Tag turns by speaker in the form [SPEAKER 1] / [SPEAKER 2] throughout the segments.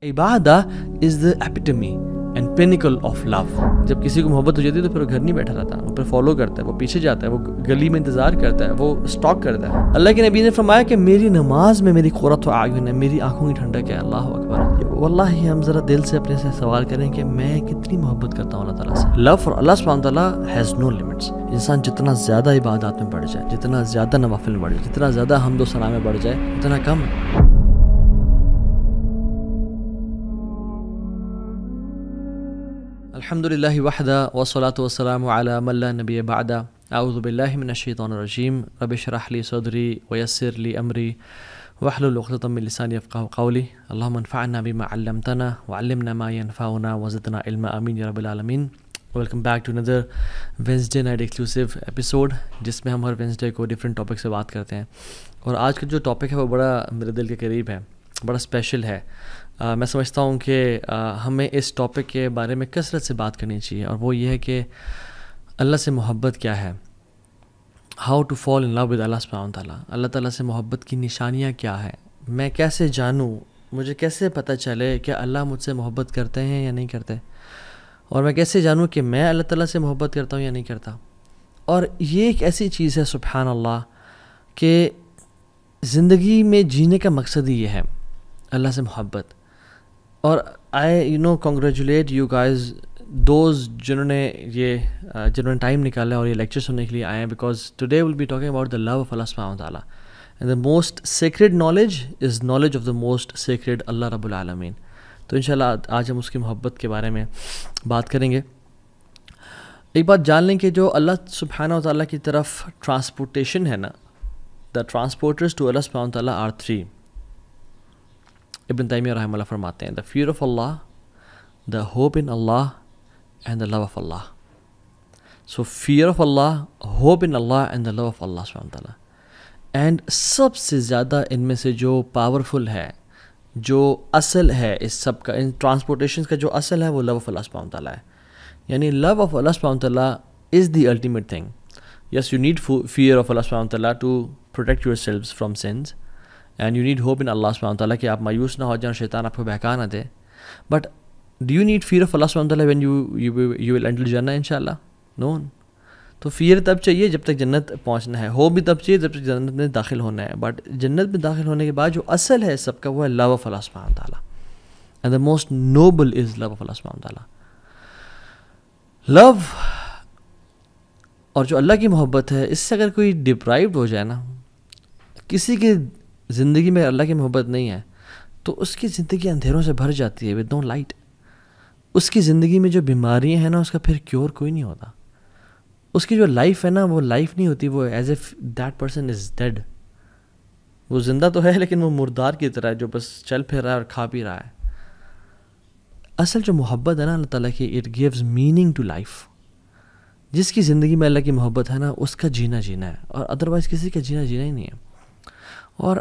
[SPEAKER 1] Ubadah is the epitome and pinnacle of love. جب کسی کو محبت ہو جاتی ہے تو پھر وہ گھر نہیں بیٹھا رہتا, وہ پھر فالو کرتا ہے, وہ پیچھے جاتا ہے, وہ گلی میں انتظار کرتا ہے, وہ اسٹاک کرتا ہے. اللہ کے نبی نے فرمایا کہ میری نماز میں میری قرۃ اعین ہے, میری آنکھوں کی ٹھنڈک ہے. اللہ اکبر. واللہ ہم ذرا دل سے اپنے سے سوال کریں کہ میں کتنی محبت کرتا ہوں اللہ تعالیٰ سے. لو فار اللہ سبحانہ تعالیٰ ہیز نو لمٹس. انسان جتنا زیادہ عبادات میں بڑھ جائے, جتنا زیادہ نوافل میں بڑھ جائے, جتنا زیادہ حمد و ثنا میں بڑھ جائے, اتنا کم ہے. الحمدللہ وحدہ والصلاة والسلام علی من لا نبی بعدہ. اعوذ باللہ من الشیطان الرجیم. رب اشرح لی صدری ویسر لی امری واحلل عقدۃ من لسانی یفقہوا قولی. اللہم انفعنا بما علمتنا وعلمنا ما ينفعنا وزدنا علما. آمین یا رب العالمین. ویلکم بیک ٹو اندر وینسڈے نائٹ ایکسکلوسیو ایپیسوڈ, جس میں ہم ہر وینسڈے کو ڈفرینٹ ٹاپک سے بات کرتے ہیں. اور آج کا جو ٹاپک ہے وہ بڑا میرے دل کے قریب ہے, بڑا اسپیشل ہے. میں سمجھتا ہوں کہ ہمیں اس ٹاپک کے بارے میں کثرت سے بات کرنی چاہیے, اور وہ یہ ہے کہ اللہ سے محبت کیا ہے, how to fall in love with Allah سبحانہ تعالیٰ. اللہ تعالیٰ سے محبت کی نشانیاں کیا ہے, میں کیسے جانوں, مجھے کیسے پتہ چلے کہ اللہ مجھ سے محبت کرتے ہیں یا نہیں کرتے, اور میں کیسے جانوں کہ میں اللہ تعالیٰ سے محبت کرتا ہوں یا نہیں کرتا. اور یہ ایک ایسی چیز ہے سبحان اللہ کہ زندگی میں جینے کا مقصد ہی یہ ہے, اللہ سے محبت. اور I congratulate you guys those جنہوں نے ٹائم نکالا اور یہ لیکچر سننے کے لیے آئے ہیں, because today will be talking about the love of Allah سبحانہ تعالیٰ. And the most sacred knowledge is knowledge of the most sacred Allah رب العالمین. تو انشاءاللہ آج ہم اس کی محبت کے بارے میں بات کریں گے. ایک بات جان لیں کہ جو اللہ سبحانہ تعالیٰ کی طرف ٹرانسپورٹیشن ہے نا, دا ٹرانسپورٹرز ٹو اللہ سبحانہ تعالیٰ آر 3. ابن تیمیہ رحمہ اللہ فرماتے ہیں, the fear of Allah, the hope in Allah, and the love of Allah. So fear of Allah, hope in Allah, and the love of Allah سبحانہ تعالیٰ. اینڈ سب سے زیادہ ان میں سے جو پاورفل ہے, جو اصل ہے اس سب کا, ان ٹرانسپورٹیشن کا جو اصل ہے وہ لو آف اللہ سبحانہ تعالیٰ ہے. یعنی لو آف اللہ سبحانہ تعالیٰ is the ultimate thing. Yes you need fear of Allah سبحانہ تعالیٰ to protect yourselves from sins, and you need hope in Allah سبحانہ تعالیٰ کہ آپ مایوس نہ ہو جائیں اور شیطان آپ کو بہکا نہ دے. But do you need fear of Allah سبحانہ تعالیٰ وین یو ول انٹر جنہ ان شاء اللہ؟ نو. تو فیئر تب چاہیے جب تک جنت پہنچنا ہے, ہوپ بھی تب چاہیے جب تک جنت میں داخل ہونا ہے. بٹ جنت میں داخل ہونے کے بعد جو اصل ہے سب کا وہ ہے لو آف اللہ سبحانہ تعالیٰ, and the most noble is love of Allah سبحانہ تعالیٰ. لو اور جو اللہ کی محبت ہے, اس سے اگر کوئی ڈپرائیوڈ ہو جائے نا, کسی کی زندگی میں اللہ کی محبت نہیں ہے تو اس کی زندگی اندھیروں سے بھر جاتی ہے, ود نو لائٹ. اس کی زندگی میں جو بیماریاں ہیں نا, اس کا پھر کیور کوئی نہیں ہوتا. اس کی جو لائف ہے نا, وہ لائف نہیں ہوتی, وہ as if that person is dead. وہ زندہ تو ہے لیکن وہ مردار کی طرح ہے جو بس چل پھر رہا ہے اور کھا پی رہا ہے. اصل جو محبت ہے نا اللہ تعالیٰ کی, it gives meaning to life. جس کی زندگی میں اللہ کی محبت ہے نا, اس کا جینا ہے, اور ادروائز کسی کا جینا ہی نہیں ہے. اور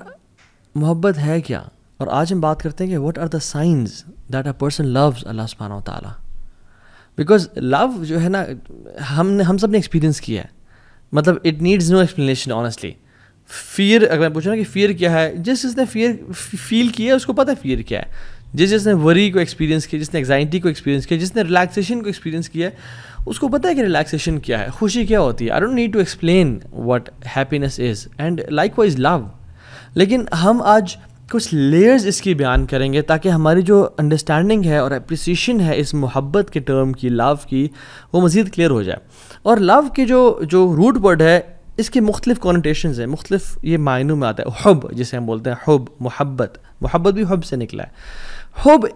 [SPEAKER 1] محبت ہے کیا, اور آج ہم بات کرتے ہیں کہ what are the signs that a person loves Allah سبحانہ و تعالیٰ. بیکاز لو جو ہے نا, ہم سب نے ایکسپیرینس کیا ہے, مطلب it needs no explanation honestly. Fair اگر میں پوچھوں نا کہ فیئر کیا ہے, جس نے فیئر فیل کیا ہے اس کو پتہ ہے فیئر کیا ہے. جس نے وری کو ایکسپیرینس کیا, جس نے ایگزائٹی کو ایکسپیرینس کیا, جس نے ریلیکسیشن کو ایکسپیرینس کیا ہے, اس کو پتہ ہے کہ ریلیکسیشن کیا ہے, خوشی کیا ہوتی ہے. I don't need to explain what happiness is, and likewise love. لیکن ہم آج کچھ لیئرز اس کی بیان کریں گے تاکہ ہماری جو انڈرسٹینڈنگ ہے اور اپریسیشن ہے اس محبت کے ٹرم کی, لو کی, وہ مزید کلیئر ہو جائے. اور لو کی جو روٹ ورڈ ہے, اس کے مختلف کونوٹیشنز ہیں, مختلف یہ معنوں میں آتا ہے. حب جسے ہم بولتے ہیں, حب, محبت بھی حب سے نکلا ہے. حب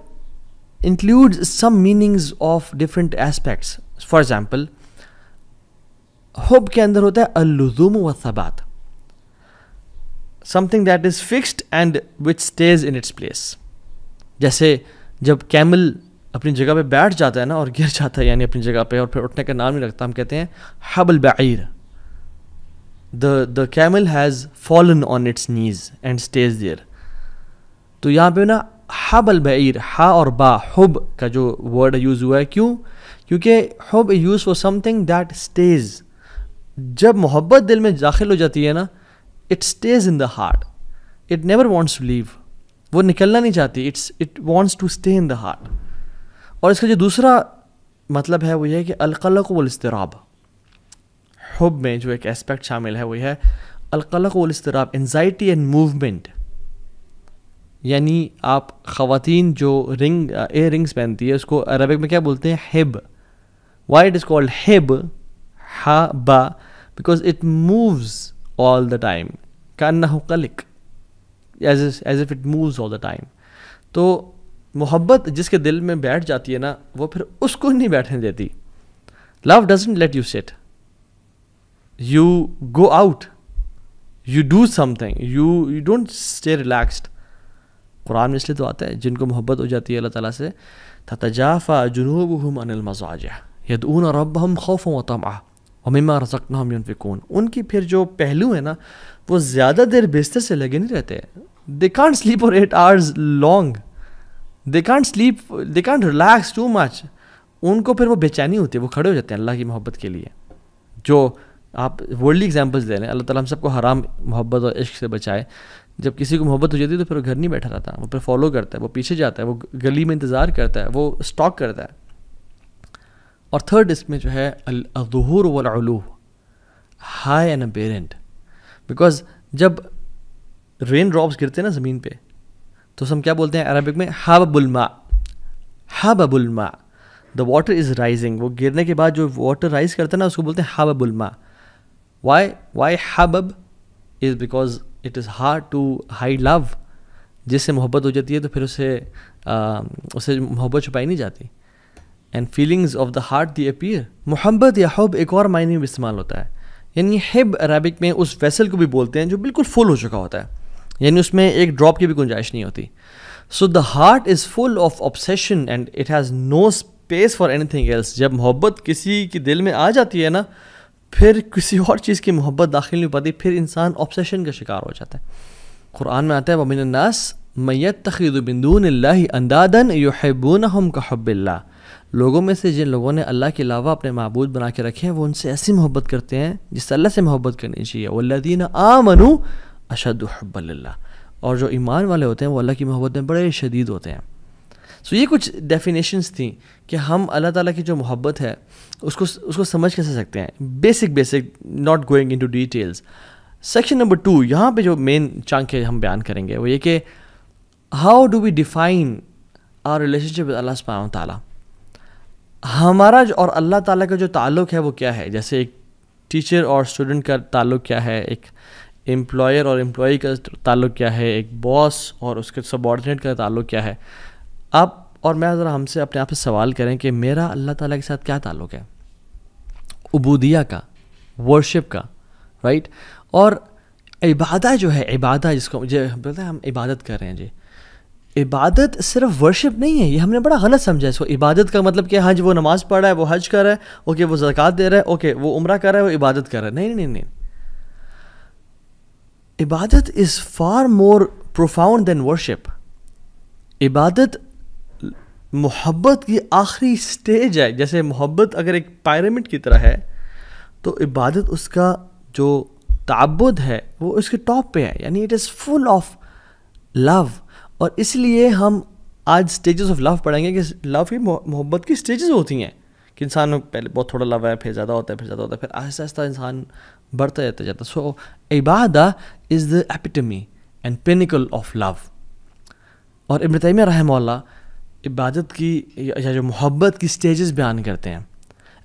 [SPEAKER 1] includes some meanings of different aspects. For example, حب کے اندر ہوتا ہے اللزوم والثبات, something that is fixed and which stays in its place. جیسے جب کیمل اپنی جگہ پہ بیٹھ جاتا ہے نا اور گر جاتا ہے, یعنی اپنی جگہ پہ, اور پھر اٹھنے کا نام نہیں رکھتا, ہم کہتے ہیں حب البعیر. the camel has fallen on its knees and stays there. تو یہاں پہ نا حب البعیر, ہا اور با, حب کا جو ورڈ یوز ہوا ہے, کیوں؟ کیونکہ حب use for some thing that stays. جب محبت دل میں داخل ہو جاتی ہے نا, it stays in the heart, it never wants to leave. وہ نکلنا نہیں چاہتی, it wants to stay in the heart. اور اس کا جو دوسرا مطلب ہے وہ یہ ہے کہ القلق والاضطراب, حب میں جو ایک اسپیکٹ شامل ہے وہ یہ ہے القلق والاضطراب, انزائٹی اینڈ موومنٹ. یعنی آپ خواتین جو ایئر رنگس پہنتی ہے اس کو عربک میں کیا بولتے ہیں؟ ہب. وائی اٹ از کالڈ ہب, ہا با, because it moves all the time, کانہ قلق, as if it moves all the time. تو محبت جس کے دل میں بیٹھ جاتی ہے نا, وہ پھر اس کو نہیں بیٹھنے دیتی. Love doesn't let you sit, you go out, you do something, you don't stay relaxed. Quran میں اس لیے تو آتا ہے جن کو محبت ہو جاتی ہے اللہ تعالیٰ سے, تتجافى جنوبهم عن المضاجع يدعون ربهم خوفا وطمعا ومما رزقناهم ينفقون. ان کی پھر جو پہلو ہے نا وہ زیادہ دیر بستر سے لگے نہیں رہتے. they can't sleep for 8 hours long, they can't sleep, they can't relax too much. ان کو پھر وہ بے چینی ہوتی ہے, وہ کھڑے ہو جاتے ہیں اللہ کی محبت کے لیے. جو آپ ورلڈلی ایگزامپلس دے رہے ہیں, اللہ تعالیٰ ہم سب کو حرام محبت اور عشق سے بچائے. جب کسی کو محبت ہو جاتی ہے تو پھر وہ گھر نہیں بیٹھا رہتا, وہ پھر فالو کرتا ہے, وہ پیچھے جاتا ہے, وہ گلی میں انتظار کرتا ہے, وہ اسٹاک کرتا ہے. اور تھرڈ اس میں جو ہے الظہور والعلو, ہائی اینڈ اپیرنٹ. بیکاز جب رین ڈراپس گرتے ہیں نا زمین پہ تو ہم کیا بولتے ہیں عربک میں؟ حبب الماء, حبب الماء, دا واٹر از رائزنگ. وہ گرنے کے بعد جو واٹر رائز کرتا ہے نا اس کو بولتے ہیں حبب الماء. وائی حبب is because it is hard to hide love. جس سے محبت ہو جاتی ہے تو پھر اسے محبت چھپائی نہیں جاتی. And feelings of the heart the appear. محبت یا حب ایک اور معنی میں استعمال ہوتا ہے, یعنی حب عربک میں اس ویسل کو بھی بولتے ہیں جو بالکل فل ہو چکا ہوتا ہے, یعنی اس میں ایک ڈراپ کی بھی گنجائش نہیں ہوتی. So the heart is full of obsession and it has no space for anything else. جب محبت کسی کے دل میں آ جاتی ہے نا پھر کسی اور چیز کی محبت داخل نہیں ہو پاتی, پھر انسان obsession کا شکار ہو جاتا ہے. قرآن میں آتا ہے وَمِنَ النَّاسِ مَن يَتَّخِذُ مِن دُونِ اللَّهِ أَندَادًا يُحِبُّونَهُمْ كَحُبِّ اللَّهِ. لوگوں میں سے جن لوگوں نے اللہ کے علاوہ اپنے معبود بنا کے رکھے ہیں وہ ان سے ایسی محبت کرتے ہیں جس سے اللہ سے محبت کرنی چاہیے. وَالَّذِينَ آمَنُوا أَشَدُّ حُبًّا لِلَّهِ. اور جو ایمان والے ہوتے ہیں وہ اللہ کی محبت میں بڑے شدید ہوتے ہیں. سو یہ کچھ ڈیفینیشنس تھیں کہ ہم اللہ تعالیٰ کی جو محبت ہے اس کو سمجھ کیسے سکتے ہیں. Basic not going into details. Section number 2 یہاں پہ جو مین چنک ہے ہم بیان کریں گے وہ یہ کہ how do we define our relationship with Allah سبحانہ وتعالیٰ. ہمارا اور اللہ تعالیٰ کا جو تعلق ہے وہ کیا ہے. جیسے ایک ٹیچر اور اسٹوڈنٹ کا تعلق کیا ہے, ایک امپلائر اور امپلائی کا تعلق کیا ہے, ایک باس اور اس کے سب آرڈینیٹ کا تعلق کیا ہے. آپ اور میں ذرا ہم سے اپنے آپ سے سوال کریں کہ میرا اللہ تعالیٰ کے ساتھ کیا تعلق ہے. عبودیہ کا, ورشپ کا, رائٹ. اور عبادت جو ہے, عبادت جس کو مجھے بولتے ہیں ہم عبادت کر رہے ہیں, جی عبادت صرف ورشپ نہیں ہے. یہ ہم نے بڑا غلط سمجھا اس کو. عبادت کا مطلب کہ ہاں جی وہ نماز پڑھ رہا ہے, وہ حج کر رہا ہے, اوکے وہ زکوٰۃ دے رہا ہے, اوکے وہ عمرہ کر رہا ہے, وہ عبادت کر رہا ہے. نہیں. عبادت is for more profound than worship. عبادت محبت کی آخری سٹیج ہے. جیسے محبت اگر ایک پیرامڈ کی طرح ہے تو عبادت اس کا جو تعبد ہے وہ اس کے ٹاپ پہ ہے, یعنی اٹ از فل آف لو. اور اس لیے ہم آج سٹیجز آف لو پڑھیں گے کہ لو کی محبت کی سٹیجز ہوتی ہیں کہ انسان میں پہلے بہت تھوڑا لو ہے, پھر زیادہ ہوتا ہے, پھر زیادہ ہوتا ہے, پھر آہستہ آہستہ انسان بڑھتا جاتا ہے. سو عبادت از the epitome and pinnacle of لو. اور ابن تیمیہ رحمہ اللہ عبادت کی یا جو محبت کی سٹیجز بیان کرتے ہیں,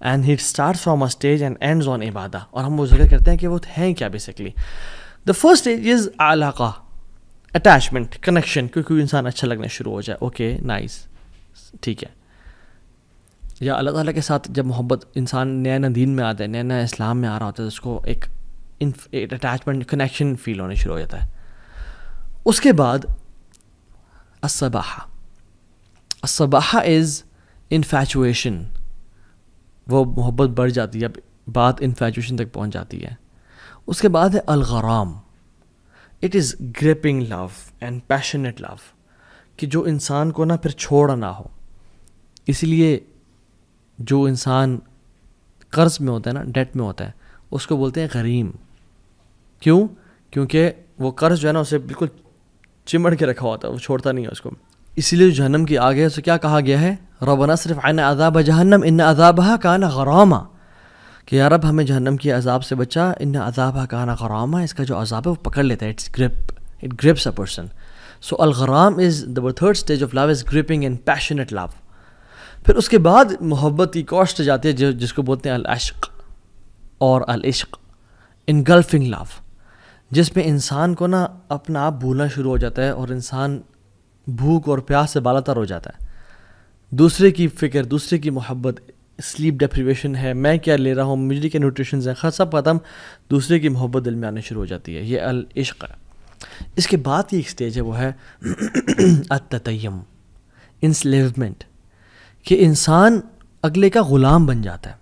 [SPEAKER 1] and he starts from a stage and ends on عبادہ. اور ہم وہ ذکر کرتے ہیں کہ وہ ہیں کیا basically. The first stage is علاقہ, اٹیچمنٹ, کنیکشن, کیونکہ انسان اچھا لگنا شروع ہو جائے, اوکے نائس, ٹھیک ہے. یا اللہ تعالیٰ کے ساتھ جب محبت انسان نیا نیا دین میں آتا ہے, نیا نیا اسلام میں آ رہا ہوتا ہے, اس کو ایک اٹیچمنٹ, کنیکشن فیل ہونے شروع ہو جاتا ہے. اس کے بعد الصباحہ از انفیچویشن. وہ محبت بڑھ جاتی ہے, اب بات انفیچویشن تک پہنچ جاتی ہے. اس کے بعد ہے الغرام. It is gripping love and passionate love, کہ جو انسان کو نا پھر چھوڑا نہ ہو. اس لیے جو انسان قرض میں ہوتا ہے نا, ڈیٹ میں ہوتا ہے, اس کو بولتے ہیں غریم. کیوں؟ کیونکہ وہ قرض جو ہے نا اسے بالکل چمڑ کے رکھا ہوتا ہے, وہ چھوڑتا نہیں ہے اس کو. اسی لیے جو جہنم کی آگ ہے اسے کیا کہا گیا ہے, ربنا اصرف عنا عذاب جہنم ان عذابها کان غراما, کہ یا رب ہمیں جہنم کی عذاب سے بچا, ان عذابها کان غراما, اس کا جو عذاب ہے وہ پکڑ لیتا ہے, it's grip, it grips a person. So الغرام is the third stage of love is gripping and passionate love. پھر اس کے بعد محبت کی اور سٹیج آتی ہے جس کو بولتے ہیں العشق اور العشق, انگلفنگ لو, جس میں انسان کو نا اپنا آپ بھولنا شروع ہو جاتا ہے اور انسان بھوک اور پیاس سے بالا تر ہو جاتا ہے. دوسرے کی فکر, دوسرے کی محبت, سلیپ ڈیپریویشن ہے, میں کیا لے رہا ہوں, مجھے کیا نیوٹریشنز ہیں, سب ختم, دوسرے کی محبت دل میں آنے شروع ہو جاتی ہے. یہ العشق ہے. اس کے بعد کی ایک سٹیج ہے وہ ہے التتیم, انسلیومنٹ, کہ انسان اگلے کا غلام بن جاتا ہے,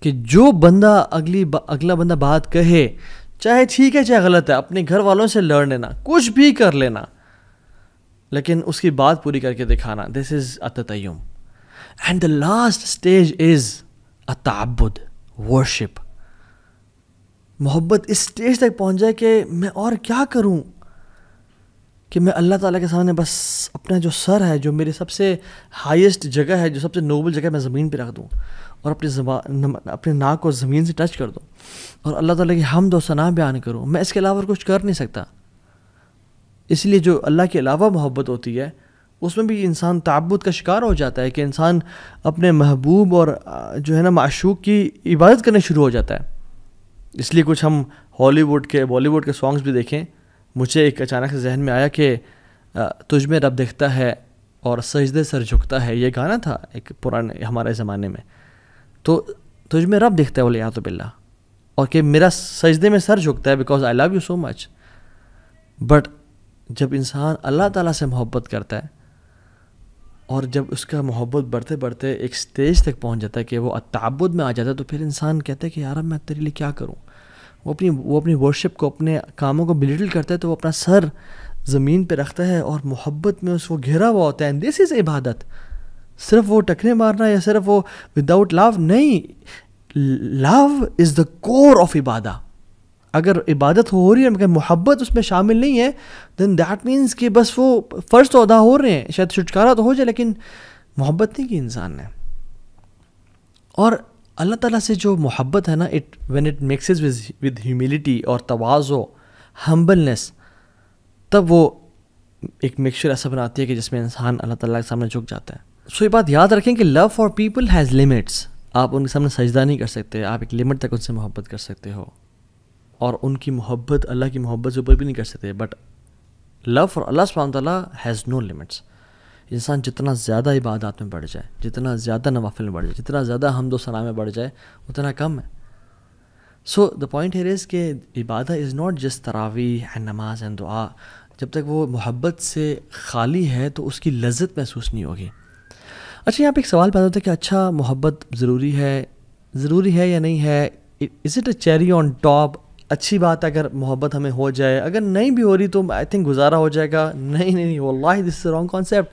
[SPEAKER 1] کہ جو بندہ اگلا بندہ بات کہے, چاہے ٹھیک ہے چاہے غلط ہے, اپنے گھر والوں سے لڑ لینا, کچھ بھی کر لینا, لیکن اس کی بات پوری کر کے دکھانا. دس از التتیم. And the last stage is التعبد, ورشپ. محبت اس اسٹیج تک پہنچ جائے کہ میں اور کیا کروں, کہ میں اللہ تعالیٰ کے سامنے بس اپنا جو سر ہے, جو میری سب سے ہائیسٹ جگہ ہے, جو سب سے نوبل جگہ, میں زمین پہ رکھ دوں اور اپنے ناک کو زمین سے ٹچ کر دوں اور اللہ تعالیٰ کی حمد و ثنا بیان کروں. میں اس کے علاوہ کچھ کر نہیں سکتا. اس لیے جو اللہ کے علاوہ محبت ہوتی ہے اس میں بھی انسان تعبد کا شکار ہو جاتا ہے, کہ انسان اپنے محبوب اور جو ہے نا معشوق کی عبادت کرنے شروع ہو جاتا ہے. اس لیے کچھ ہم ہالی ووڈ کے بالی ووڈ کے سانگز بھی دیکھیں. مجھے ایک اچانک سے ذہن میں آیا کہ تجھ میں رب دیکھتا ہے اور سجدے سر جھکتا ہے, یہ گانا تھا ایک پرانے ہمارے زمانے میں. تو تجھ میں رب دیکھتا ہے والیعاذ باللہ, اور کہ میرا سجدے میں سر جھکتا ہے because I love you so much. But جب انسان اللہ تعالیٰ سے محبت کرتا ہے اور جب اس کا محبت بڑھتے بڑھتے ایک سٹیج تک پہنچ جاتا ہے کہ وہ تعبد میں آ جاتا ہے, تو پھر انسان کہتا ہے کہ یار میں تیرے لیے کیا کروں. وہ اپنی ورشپ کو, اپنے کاموں کو بلیٹل کرتا ہے, تو وہ اپنا سر زمین پہ رکھتا ہے اور محبت میں اس کو گھرا ہوا ہوتا ہے. اینڈ دس از عبادت. صرف وہ ٹکرے مارنا یا صرف وہ وداؤٹ لو نہیں, لو از دا کور آف عبادہ. اگر عبادت ہو رہی ہے مگر محبت اس میں شامل نہیں ہے, دین دیٹ مینس کہ بس وہ فرض تو ادا ہو رہے ہیں, شاید چھٹکارا تو ہو جائے, لیکن محبت نہیں کی انسان نے. اور اللہ تعالیٰ سے جو محبت ہے نا, when it mixes with humility اور تواضع, ہمبلنس, تب وہ ایک مکسچر ایسا بناتی ہے کہ جس میں انسان اللہ تعالیٰ کے سامنے جھک جاتا ہے. سو یہ بات یاد رکھیں کہ love for people has limits. آپ ان کے سامنے سجدہ نہیں کر سکتے, آپ ایک لمٹ تک ان سے محبت کر سکتے ہو, اور ان کی محبت اللہ کی محبت سے اوپر بھی نہیں کر سکتے. بٹ لو فار اللہ سبحانہ تعالیٰ ہیز نو لمٹس. انسان جتنا زیادہ عبادات میں بڑھ جائے, جتنا زیادہ نوافل میں بڑھ جائے, جتنا زیادہ حمد و ثنا میں بڑھ جائے, اتنا کم ہے. سو دا پوائنٹ ہیئر از کہ عبادت از ناٹ جسٹ تراویح اینڈ نماز اینڈ دعا. جب تک وہ محبت سے خالی ہے تو اس کی لذت محسوس نہیں ہوگی. اچھا, یہاں پہ ایک سوال پیدا ہوتا ہے کہ اچھا محبت ضروری ہے یا نہیں ہے؟ Is it a cherry on top? اچھی بات ہے اگر محبت ہمیں ہو جائے, اگر نہیں بھی ہو رہی تو آئی تھنک گزارا ہو جائے گا. نہیں واللہ دس از رانگ کانسیپٹ.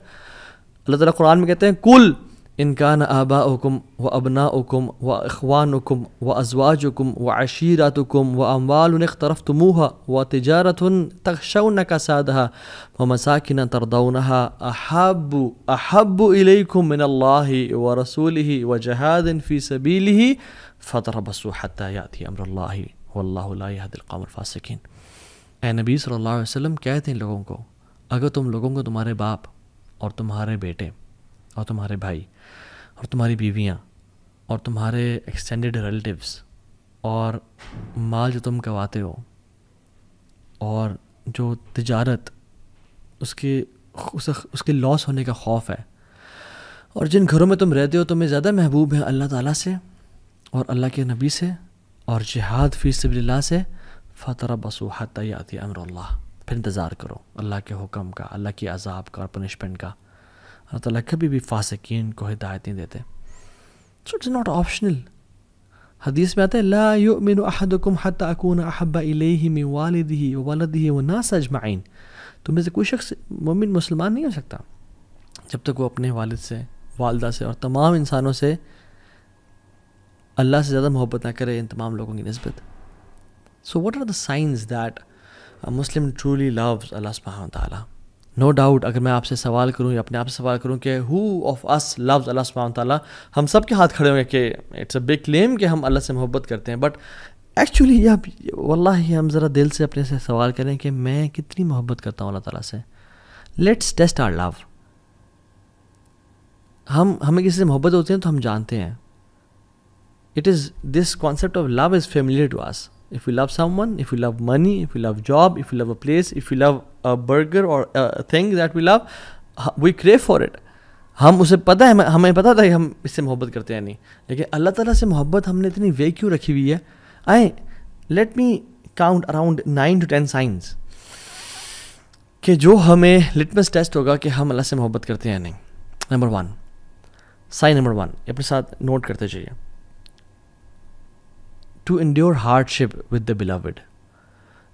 [SPEAKER 1] اللہ تعالیٰ قرآن میں کہتے ہیں کل ان کان آباؤکم و ابناؤکم و اخوانکم و ازواجکم و عشیرتکم و اموال اقترفتموها و تجارت تخشون کسادها و مساکن ترضونها احب الیکم من اللہ و رسولہ و جہاد فی سبیلہ فتربصوا حتی یأتی امر اللہ واللہ لا یہدی القوم الفاسقین. اے نبی صلی اللہ علیہ وسلم کہتے ہیں لوگوں کو, اگر تم لوگوں کو تمہارے باپ اور تمہارے بیٹے اور تمہارے بھائی اور تمہاری بیویاں اور تمہارے ایکسٹینڈڈ ریلیٹیوز اور مال جو تم کماتے ہو اور جو تجارت اس کے لاس ہونے کا خوف ہے, اور جن گھروں میں تم رہتے ہو تمہیں زیادہ محبوب ہیں اللہ تعالیٰ سے اور اللہ کے نبی سے اور جہاد فی سبیل اللہ سے, فتربصوا حتی یأتی امر اللہ, پھر انتظار کرو اللہ کے حکم کا, اللہ کی عذاب کا اور پنشمنٹ کا. اللہ تعالیٰ کبھی بھی فاسقین کو ہدایت نہیں دیتے. So it's not optional. حدیث میں آتا ہے لا یؤمن احدکم حتی اکون احب الیہ من والدہ وولدہ والناس اجمعین. تم میں سے کوئی شخص مومن مسلمان نہیں ہو سکتا جب تک وہ اپنے والد سے, والدہ سے اور تمام انسانوں سے اللہ سے زیادہ محبت نہ کرے ان تمام لوگوں کی نسبت. So what are the signs that Muslim truly loves Allah سبحانہ وتعالیٰ. نو ڈاؤٹ اگر میں آپ سے سوال کروں یا اپنے آپ سے سوال کروں کہ ہو آف اس لوز اللہ سبحانہ وتعالیٰ, ہم سب کے ہاتھ کھڑے ہوں گے کہ اٹس اے بگ کلیم کہ ہم اللہ سے محبت کرتے ہیں. بٹ ایکچولی آپ واللہ ہم ذرا دل سے اپنے سے سوال کریں کہ میں کتنی محبت کرتا ہوں اللہ تعالیٰ سے. لیٹس ٹیسٹ آور لو. ہمیں کسی سے محبت ہوتی ہے تو ہم جانتے ہیں. It is this concept of love is familiar to us. If you love someone, if you love money, if you love job, if you love a place, if you love a burger or a thing that we love, we crave for it. ہم اسے پتہ ہے, ہمیں پتہ تھا کہ ہم اس سے محبت کرتے ہیں نہیں, لیکن اللہ تعالیٰ سے محبت ہم نے اتنی وے کیوں رکھی ہوئی ہے. Let me count around 9 to 10 science کہ جو ہمیں لٹمس ٹیسٹ ہوگا کہ ہم اللہ سے محبت کرتے ہیں نہیں. نمبر 1, سائن نمبر 1 اپنے ساتھ نوٹ کرتے چاہیے. To endure hardship with the beloved.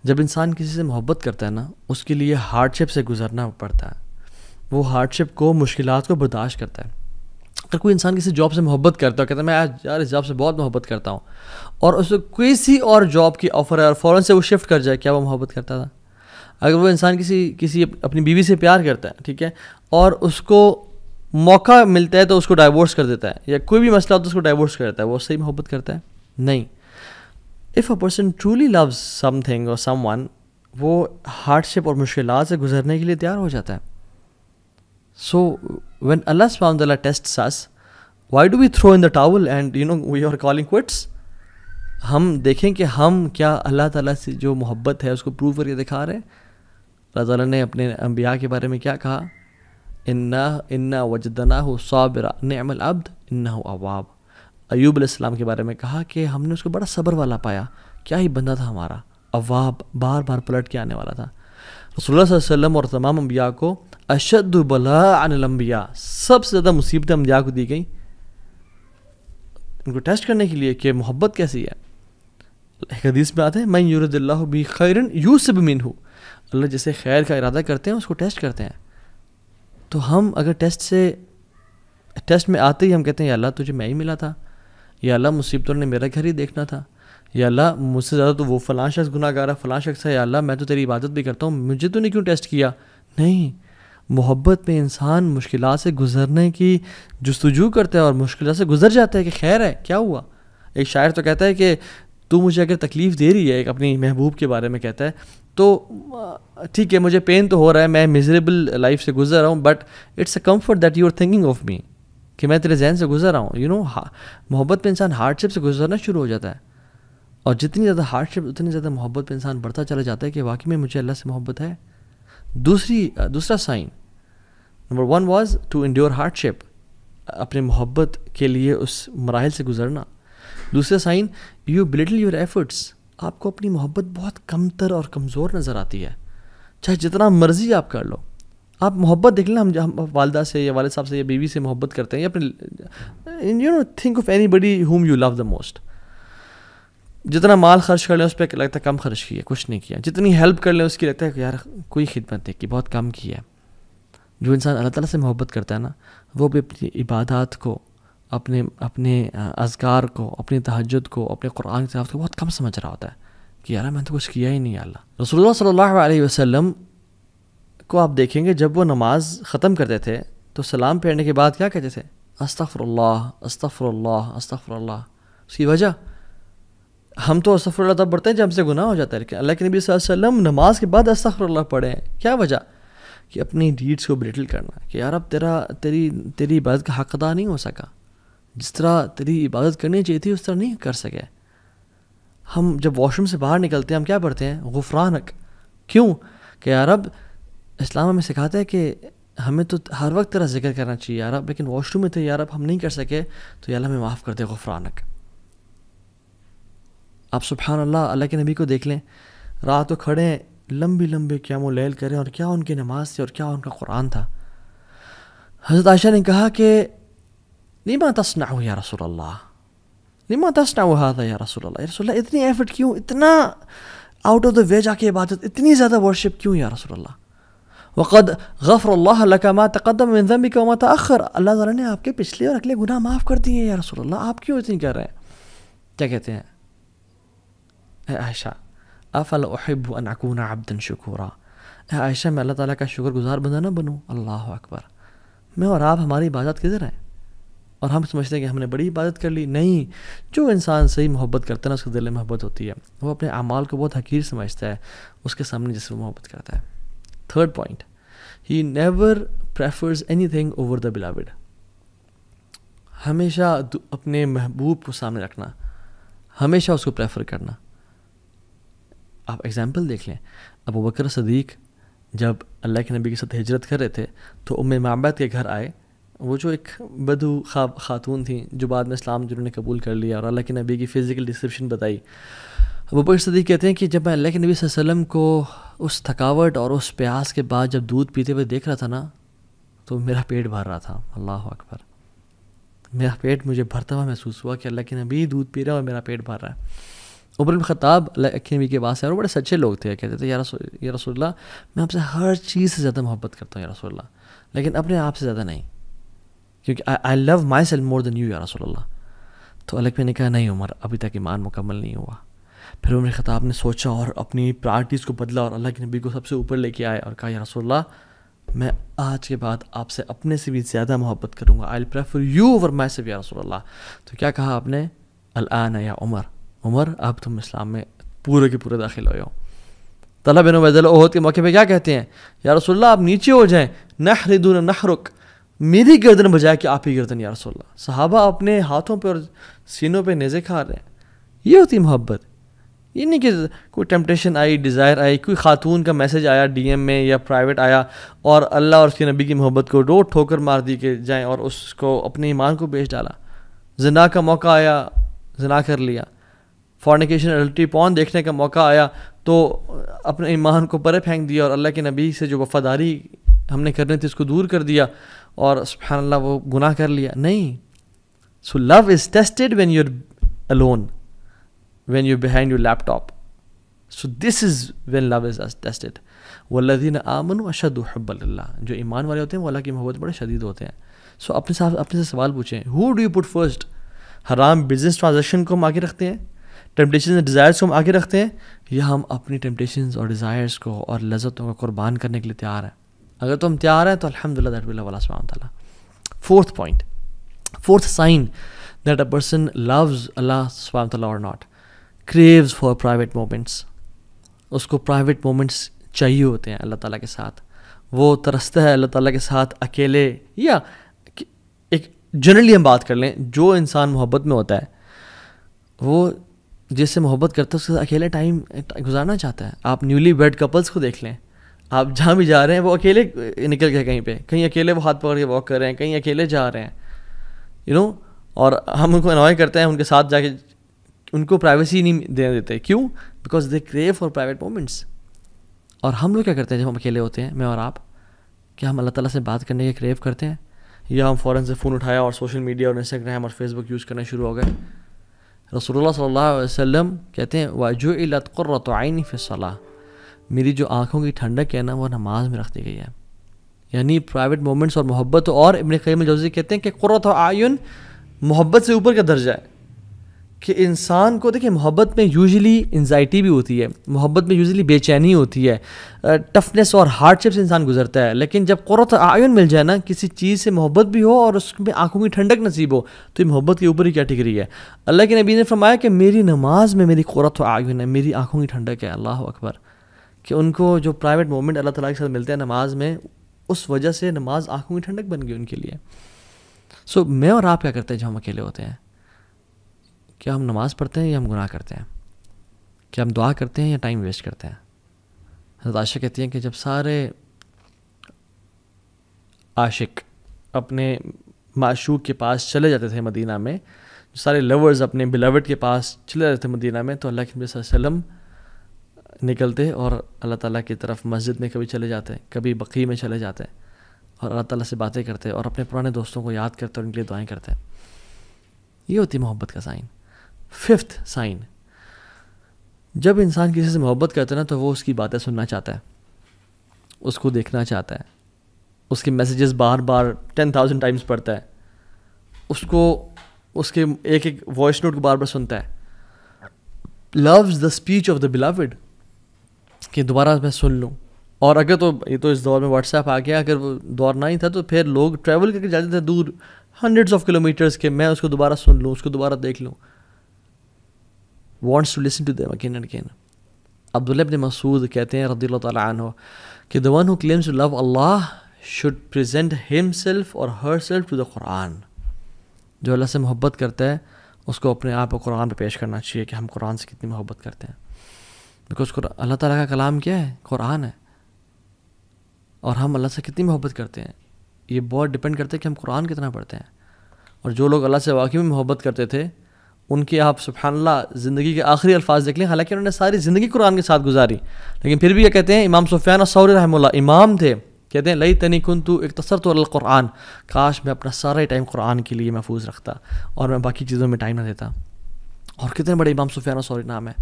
[SPEAKER 1] جب انسان کسی سے محبت کرتا ہے نا, اس کے لیے ہارڈ شپ سے گزرنا پڑتا ہے. وہ ہارڈ شپ کو, مشکلات کو برداشت کرتا ہے. اگر کوئی انسان کسی جاب سے محبت کرتا ہے, کہتا ہے میں آج یار اس جاب سے بہت محبت کرتا ہوں, اور اس کو کسی اور جاب کی آفر ہے اور فوراً سے وہ شفٹ کر جائے, کیا وہ محبت کرتا تھا؟ اگر وہ انسان کسی اپنی بیوی سے پیار کرتا ہے, ٹھیک ہے, اور اس کو موقع ملتا ہے تو اس کو ڈائیورس کر دیتا ہے, یا کوئی بھی مسئلہ ہوتا ہے اس کو ڈائیورس کر دیتا ہے, وہ صحیح محبت کرتا ہے؟ نہیں. If a person truly loves something or someone, وہ ہارڈ شپ اور مشکلات سے گزرنے کے لیے تیار ہو جاتا ہے. So when Allah subhanahu wa ta'ala tests us, why do we throw in the towel and we are calling quits? ہم دیکھیں کہ ہم کیا اللہ تعالیٰ سے جو محبت ہے اس کو پروو کر کے دکھا رہے ہیں. اللہ تعالیٰ نے اپنے انبیاء کے بارے میں کیا کہا؟ اِنَّا وَجَدْنَاهُ صَابِرًا نِعْمَ الْعَبْدُ إِنَّهُ أَوَّابٌ. ایوب علیہ السلام کے بارے میں کہا کہ ہم نے اس کو بڑا صبر والا پایا, کیا ہی بندہ تھا ہمارا, اواب, بار بار پلٹ کے آنے والا تھا. رسول اللہ صلی اللہ علیہ وسلم اور تمام انبیاء کو اشد بلاء عن الانبیاء, سب سے زیادہ مصیبتیں انبیاء کو دی گئیں ان کو ٹیسٹ کرنے کے لیے کہ محبت کیسی ہے. ایک حدیث میں آتے ہیں من یرد اللہ بہ خیرا یوسب منہ, اللہ جسے خیر کا ارادہ کرتے ہیں اس کو ٹیسٹ کرتے ہیں. تو ہم اگر ٹیسٹ میں آتے ہی ہم کہتے ہیں یا اللہ تجھے میں ہی ملا تھا, یا اللہ مصیبتوں نے میرا گھر ہی دیکھنا تھا, یا اللہ مجھ سے زیادہ تو وہ فلاں شخص گناہ گار ہے, فلاں شخص ہے, یا اللہ میں تو تیری عبادت بھی کرتا ہوں, مجھے تو نہیں کیوں ٹیسٹ کیا؟ نہیں, محبت میں انسان مشکلات سے گزرنے کی جستجو کرتا ہے اور مشکلات سے گزر جاتا ہے کہ خیر ہے, کیا ہوا. ایک شاعر تو کہتا ہے کہ تو مجھے اگر تکلیف دے رہی ہے, ایک اپنی محبوب کے بارے میں کہتا ہے, تو ٹھیک ہے مجھے پین تو ہو رہا ہے, میں میزریبل لائف سے گزر رہا ہوں, but it's a comfort that you are thinking of me, کہ میں تیرے ذہن سے گزر رہا ہوں. محبت پہ انسان ہارڈ شپ سے گزرنا شروع ہو جاتا ہے, اور جتنی زیادہ ہارڈ شپ اتنی زیادہ محبت پہ انسان بڑھتا چلا جاتا ہے کہ واقعی میں مجھے اللہ سے محبت ہے. دوسرا sign number 1 was to endure hardship, اپنے محبت کے لیے اس مراحل سے گزرنا. دوسرا sign, you belittle your efforts, آپ کو اپنی محبت بہت کمتر اور کمزور نظر آتی ہے, چاہے جتنا مرضی آپ کر لو. آپ محبت دیکھ لیں, ہم والدہ سے یا والد صاحب سے یا بیوی سے محبت کرتے ہیں, یا اپنے think of anybody whom you love the most. جتنا مال خرچ کر لیں اس پہ لگتا ہے کم خرچ کیا, کچھ نہیں کیا. جتنی ہیلپ کر لیں اس کی لگتا ہے کہ یار کوئی خدمت نہیں کی, بہت کم کی ہے. جو انسان اللہ تعالیٰ سے محبت کرتا ہے نا, وہ بھی اپنی عبادات کو, اپنے اذکار کو, اپنی تہجد کو, اپنے قرآن کی تلاوت کو بہت کم سمجھ رہا ہوتا ہے کہ یار میں نے تو کچھ کیا ہی نہیں. اللہ رسول اللہ صلی اللہ علیہ وسلم کو آپ دیکھیں گے جب وہ نماز ختم کرتے تھے تو سلام پھیرنے کے بعد کیا کہتے تھے؟ استغفر اللہ استغفر اللہ استغفر اللہ. اس کی وجہ, ہم تو استغفر اللہ تب پڑھتے ہیں جب ہم سے گناہ ہو جاتا ہے, لیکن اللہ کے نبی صلی اللہ علیہ وسلم نماز کے بعد استغفر اللہ پڑھے ہیں. کیا وجہ؟ کہ اپنی ڈیڈس کو بریٹل کرنا, کہ یار اب تیری عبادت کا حق ادا نہیں ہو سکا, جس طرح تیری عبادت کرنی چاہیے تھی اس طرح نہیں کر سکے. ہم جب واش روم سے باہر نکلتے ہیں ہم کیا پڑھتے ہیں؟ غفرانک. کیوں؟ کہ یار اب اسلام ہمیں سکھاتا ہے کہ ہمیں تو ہر وقت تیرا ذکر کرنا چاہیے یار اب, لیکن واش روم میں تھے یار اب ہم نہیں کر سکے تو یا اللہ ہمیں معاف کر دے, غفرانک. آپ سبحان اللہ اللہ کے نبی کو دیکھ لیں, رات کو کھڑے ہیں, لمبے قیام اللیل کریں, اور کیا ان کی نماز تھی اور کیا ان کا قرآن تھا. حضرت عائشہ نے کہا کہ لما تصنع یا رسول اللہ, لما تصنع هذا یا رسول اللہ, یا رسول اللہ اتنی ایفرٹ کیوں, اتنا آؤٹ آف دا وے جا کے عبادت, اتنی زیادہ ورشپ کیوں یا رسول اللہ. وقد غفر اللہ لک ما تقدم من ذنبک وما تأخر, اللہ تعالیٰ نے آپ کے پچھلے اور اگلے گناہ معاف کر دیے یا رسول اللہ, آپ کیوں اتنی کر رہے ہیں؟ کیا کہتے ہیں؟ اے عائشہ افلا احب ان اکون عبدا شکورا، اے عائشہ میں اللہ تعالیٰ کا شکر گزار بندہ نہ بنوں؟ اللہ اکبر. میں اور آپ ہماری عبادت کدھر ہے؟ اور ہم سمجھتے ہیں کہ ہم نے بڑی عبادت کر لی. نہیں، جو انسان صحیح محبت کرتا ہے نا، اس کے دل میں محبت ہوتی ہے، وہ اپنے اعمال کو بہت حقیر سمجھتا ہے اس کے سامنے جس سے وہ محبت کرتا ہے. Third point, he never prefers any thing over the beloved. ہمیشہ اپنے محبوب کو سامنے رکھنا، ہمیشہ اس کو پریفر کرنا. آپ ایگزامپل دیکھ لیں، ابو بکر صدیق جب اللہ کے نبی کے ساتھ ہجرت کر رہے تھے تو ام معبد کے گھر آئے. وہ جو ایک بدو خاتون تھیں جو بعد میں اسلام جنہوں نے قبول کر لیا اور اللہ کے نبی کی فزیکل ڈسکرپشن بتائی. ابو بکر صدیق کہتے ہیں کہ جب میں اللہ کے نبی صلی اللہ علیہ وسلم کو اس تھکاوٹ اور اس پیاس کے بعد جب دودھ پیتے ہوئے دیکھ رہا تھا نا، تو میرا پیٹ بھر رہا تھا. اللہ اکبر. میرا پیٹ مجھے بھرتا ہوا محسوس ہوا کہ اللہ کے نبی دودھ پی رہا ہے اور میرا پیٹ بھر رہا ہے. عمر بن خطاب اللہ کے نبی کے بعد سے، اور بڑے سچے لوگ تھے، کہتے تھے یا رسول اللہ میں آپ سے ہر چیز سے زیادہ محبت کرتا ہوں یا رسول اللہ، لیکن اپنے آپ سے زیادہ نہیں، کیونکہ آئی لو my self more then you یا رسول اللہ. تو اللہ نے کہا نہیں عمر، ابھی تک ایمان مکمل نہیں ہوا. پھر عمر خطاب نے سوچا اور اپنی پرائرٹیز کو بدلا اور اللہ کے نبی کو سب سے اوپر لے کے آئے اور کہا یا رسول اللہ میں آج کے بعد آپ سے اپنے سے بھی زیادہ محبت کروں گا، I will prefer you over myself یا رسول اللہ. تو کیا کہا آپ نے؟ الآن یا عمر اب تم اسلام میں پورے کے پورے داخل ہوئے ہو. طلحہ بن عبید اللہ احد کے موقع پہ کیا کہتے ہیں؟ یا رسول اللہ آپ نیچے ہو جائیں، نحردون نحرک، میری گردن بجائے کہ آپ ہی گردن یا رسول اللہ. صحابہ اپنے ہاتھوں پہ اور سینوں پہ نیزے کھا رہے ہیں. یہ ہوتی محبت. یہ نہیں کہ کوئی ٹیمپٹیشن آئی، ڈیزائر آئی، کوئی خاتون کا میسج آیا ڈی ایم میں یا پرائیویٹ آیا اور اللہ اور اس کے نبی کی محبت کو روٹ ٹھوکر مار دی کہ جائیں اور اس کو اپنے ایمان کو بیچ ڈالا. زنا کا موقع آیا، زنا کر لیا. فورنیکیشن الٹری پون دیکھنے کا موقع آیا تو اپنے ایمان کو پرے پھینک دیا اور اللہ کے نبی سے جو وفاداری ہم نے کرنی تھی اس کو دور کر دیا اور سبحان اللہ وہ گناہ کر لیا. نہیں. So love is tested when you are alone, when you're behind your laptop. So this is when love is tested. وَالَّذِينَ آمَنُوا أَشَدُّ حُبًّا لِلَّهِ. جو ایمان والے ہوتے ہیں وہ اللہ کی محبت بڑے شدید ہوتے ہیں. سو اپنے سے سوال پوچھیں، who do you put first؟ حرام بزنس ٹرانزیکشن کو ہم آگے رکھتے ہیں، ٹیمپٹیشنز اور ڈیزائرز کو ہم آگے رکھتے ہیں، یا ہم اپنی ٹیمپٹیشنز اور ڈیزائرز کو اور لذتوں کو قربان کرنے کے لیے تیار ہیں؟ اگر تم تیار ہیں تو الحمدللہ دیٹ ول اللہ سبحانہ وتعالیٰ. Fourth point, fourth sign that a person loves Allah سبحانہ وتعالیٰ or not, craves for private moments. اس کو پرائیویٹ مومنٹس چاہیے ہوتے ہیں اللہ تعالیٰ کے ساتھ. وہ ترستا ہے اللہ تعالیٰ کے ساتھ اکیلے، یا ایک جنرلی ہم بات کر لیں، جو انسان محبت میں ہوتا ہے وہ جس سے محبت کرتا ہے اس کے ساتھ اکیلے ٹائم گزارنا چاہتا ہے. آپ نیولی ویڈ کپلس کو دیکھ لیں، آپ جہاں بھی جا رہے ہیں وہ اکیلے نکل گئے، کہیں اکیلے وہ ہاتھ پکڑ کے واک کر رہے ہیں، کہیں اکیلے جا رہے ہیں اور ہم ان کو انوائے کرتے ہیں ان کے ساتھ جا کے، ان کو پرائیویسی نہیں دینے دیتے. کیوں؟ Because they crew for private moments. اور ہم لوگ کیا کرتے ہیں جب ہم اکیلے ہوتے ہیں، میں اور آپ، کیا ہم اللہ تعالیٰ سے بات کرنے کے کریو کرتے ہیں، یا ہم فوراً سے فون اٹھایا اور سوشل میڈیا اور انسٹاگرام اور فیس بک یوز کرنا شروع ہو گئے؟ رسول اللہ صلی اللہ علیہ وسلم کہتے ہیں وَجُعِلَتْ قُرَّةُ عَيْنِي فِي الصَّلَاةِ، میری جو آنکھوں کی ٹھنڈک ہے نا وہ نماز میں رکھ دی گئی ہے. یعنی پرائیویٹ مومنٹس اور محبت. اور ابن قیم الجوزی کہتے ہیں کہ قرۃ اعین محبت سے اوپر کا درجہ ہے. کہ انسان کو دیکھیں محبت میں یوزلی انزائٹی بھی ہوتی ہے، محبت میں یوزلی بے چینی ہوتی ہے، ٹفنس اور ہارڈ شپ سے انسان گزرتا ہے. لیکن جب قرۃ اعین مل جائے نا، کسی چیز سے محبت بھی ہو اور اس میں آنکھوں کی ٹھنڈک نصیب ہو، تو یہ محبت کے اوپر ہی کیٹیگری ہے. اللہ کے نبی نے فرمایا کہ میری نماز میں میری قرۃ اعین ہے، میری آنکھوں کی ٹھنڈک ہے. اللہ اکبر. کہ ان کو جو پرائیویٹ مومنٹ اللہ تعالیٰ کے ساتھ ملتے ہیں نماز میں، اس وجہ سے نماز آنکھوں کی ٹھنڈک بن گئی ان کے لیے. سو میں اور آپ کیا کرتے ہیں جب ہم اکیلے ہوتے ہیں؟ کیا ہم نماز پڑھتے ہیں یا ہم گناہ کرتے ہیں؟ کیا ہم دعا کرتے ہیں یا ٹائم ویسٹ کرتے ہیں؟ حضرت عائشہ کہتی ہیں کہ جب سارے عاشق اپنے معشوق کے پاس چلے جاتے تھے مدینہ میں، سارے لورز اپنے بلاوڈ کے پاس چلے جاتے تھے مدینہ میں، تو اللہ کے نبی صلی اللہ علیہ وسلم نکلتے اور اللہ تعالیٰ کی طرف مسجد میں کبھی چلے جاتے، کبھی بقیع میں چلے جاتے اور اللہ تعالیٰ سے باتیں کرتے اور اپنے پرانے دوستوں کو یاد کرتے اور ان کے لیے دعائیں کرتے. یہ ہوتی محبت کا سائن. ففتھ سائن، جب انسان کسی سے محبت کرتا ہے نا تو وہ اس کی باتیں سننا چاہتا ہے، اس کو دیکھنا چاہتا ہے، اس کے میسیجز بار بار 10,000 ٹائمز پڑھتا ہے، اس کے ایک وائس نوٹ کو بار بار سنتا ہے. loves the speech of the beloved. کہ دوبارہ میں سن لوں. اور اگر تو یہ تو اس دور میں واٹس ایپ آ گیا, اگر وہ دور نہ ہی تھا تو پھر لوگ ٹریول کر کے جاتے تھے دور ہنڈریڈس آف کلو میٹرس کہ میں اس کو دوبارہ سن لوں, اس کو دوبارہ دیکھ لوں. Wants to listen to them again and again. عبداللہ ابن مسعود کہتے ہیں رضی اللہ تعالیٰ عنہ کہ the one who claims to love Allah should present himself or herself to the Quran. جو اللہ سے محبت کرتا ہے اس کو اپنے آپ کو قرآن پہ پیش کرنا چاہیے کہ ہم قرآن سے کتنی محبت کرتے ہیں. بیکاز اللہ تعالیٰ کا کلام کیا ہے؟ قرآن ہے. اور ہم اللہ سے کتنی محبت کرتے ہیں یہ بہت ڈپینڈ کرتا ہے کہ ہم قرآن کتنا پڑھتے ہیں. اور جو لوگ اللہ سے واقعی میں محبت کرتے تھے ان کی آپ سبحان اللہ زندگی کے آخری الفاظ دیکھ لیں, حالانکہ انہوں نے ساری زندگی قرآن کے ساتھ گزاری, لیکن پھر بھی یہ کہتے ہیں, امام سفیان الثوری رحمہ اللہ امام تھے, کہتے ہیں لیتنی کنت اقتصرت علی القرآن, کاش میں اپنا سارا ٹائم قرآن کے لیے محفوظ رکھتا اور میں باقی چیزوں میں ٹائم نہ دیتا. اور کتنے بڑے امام سفیان الثوری نام ہے.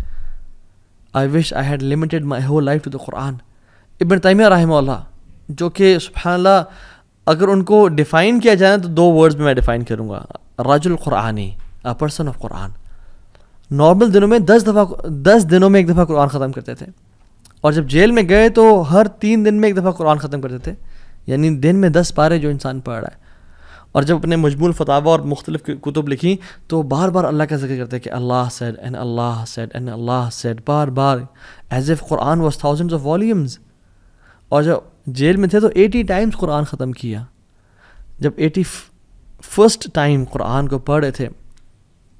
[SPEAKER 1] I wish I had limited my whole life to the Quran. ابن تیمیہ رحمہ اللہ جو کہ سبحان اللہ اگر ان کو ڈیفائن کیا جائے تو 2 ورڈز میں ڈیفائن کروں گا, رجل قرآنی, a person of Quran. Normal دنوں میں 10 دنوں میں 1 دفعہ قرآن ختم کرتے تھے, اور جب جیل میں گئے تو ہر 3 دن میں 1 دفعہ قرآن ختم کرتے تھے, یعنی دن میں 10 پارے جو انسان پڑھ رہا ہے. اور جب اپنے مجموع الفتاوی اور مختلف کتب لکھی تو بار بار اللہ کا ذکر کرتے کہ اللہ said and Allah said and Allah said, bar bar as if Quran was thousands of volumes. اور جب جیل میں تھے تو 80 ٹائمز قرآن ختم کیا. جب 81st ٹائم قرآن کو پڑھ رہے تھے